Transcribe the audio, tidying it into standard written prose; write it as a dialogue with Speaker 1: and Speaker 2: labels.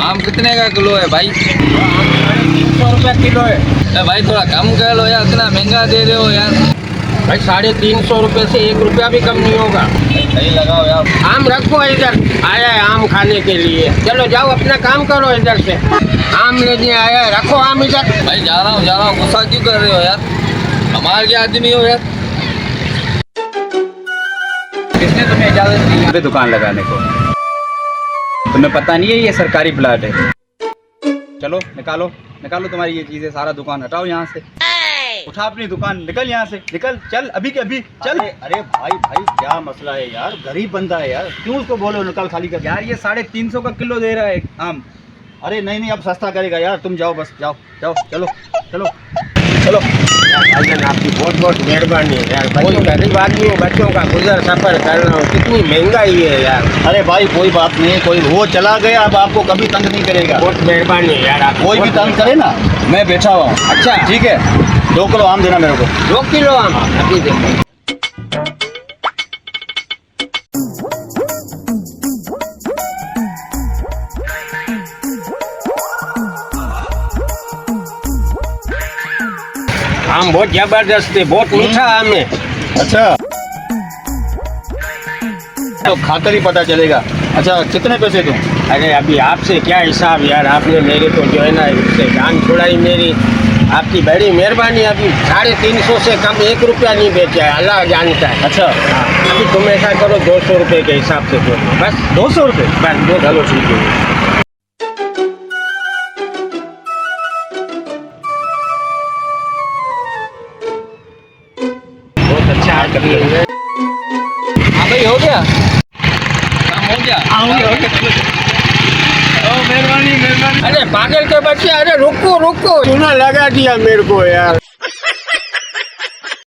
Speaker 1: आम कितने का किलो है भाई?
Speaker 2: 300 रुपये किलो है।
Speaker 1: अरे भाई थोड़ा कम कर लो यार, इतना महंगा दे रहे हो यार।
Speaker 2: भाई 350 रुपये से 1 रुपया भी कम नहीं होगा।
Speaker 1: सही लगाओ यार।
Speaker 2: आम रखो इधर, आया है आम खाने के लिए। चलो जाओ अपना काम करो, इधर से आम लेने आया है, रखो आम इधर।
Speaker 1: भाई जा रहा हूँ, गुस्सा क्यों कर रहे हो यार? हमारे क्या आदमी हो यार? किसने तुम्हें इजाजत दी यहाँ पे दुकान लगाने को? तुम्हें पता नहीं है ये सरकारी प्लाट है। चलो निकालो निकालो तुम्हारी ये चीजें, सारा दुकान हटाओ यहाँ से। उठा अपनी दुकान, निकल यहाँ से, निकल, चल अभी के अभी चल।
Speaker 3: अरे भाई क्या मसला है यार, गरीब बंदा है यार, क्यों उसको बोलो निकल खाली कर।
Speaker 1: यार ये 350 का किलो दे रहा है आम।
Speaker 3: अरे नहीं अब सस्ता करेगा यार, तुम जाओ बस, जाओ जाओ, चलो चलो चलो।
Speaker 2: भाईजान आपकी बहुत बहुत मेहरबानी है यार। बच्चों गरीब आदमी हो, बच्चों का गुजर सफर कर रहा हूँ, कितनी महंगाई है यार।
Speaker 3: अरे भाई कोई बात नहीं, कोई वो चला गया, अब आपको कभी तंग नहीं करेगा।
Speaker 2: बहुत मेहरबानी है यार आप।
Speaker 3: कोई भी तंग करे ना, मैं बैठा हुआ हूँ।
Speaker 2: अच्छा
Speaker 3: ठीक है, 2 किलो आम देना मेरे को।
Speaker 2: 2 किलो आम अभी देखो। आम बहुत जबरदस्त है, बहुत मीठा आम है।
Speaker 3: अच्छा, तो खाकर ही पता चलेगा। अच्छा कितने पैसे दूँ?
Speaker 2: अरे अभी आपसे क्या हिसाब यार, आपने मेरे को जो है ना इससे जान छुड़ाई मेरी, आपकी बड़ी मेहरबानी। अभी 350 से कम 1 रुपया नहीं बेचा है, अल्लाह जानता है।
Speaker 3: अच्छा
Speaker 2: अभी तुम ऐसा करो 200 रुपये के हिसाब से दो, बस
Speaker 3: 200 रुपये
Speaker 2: बस दो।
Speaker 3: चलो ठीक है।
Speaker 2: बहुत अच्छा हाल कर लिया।
Speaker 1: हाँ भाई हो गया काम, हो गया। ओ मेहरबानी मेहरबानी।
Speaker 2: अरे पागल के बच्चे, अरे रुको रुको, चूना लगा दिया मेरे को यार।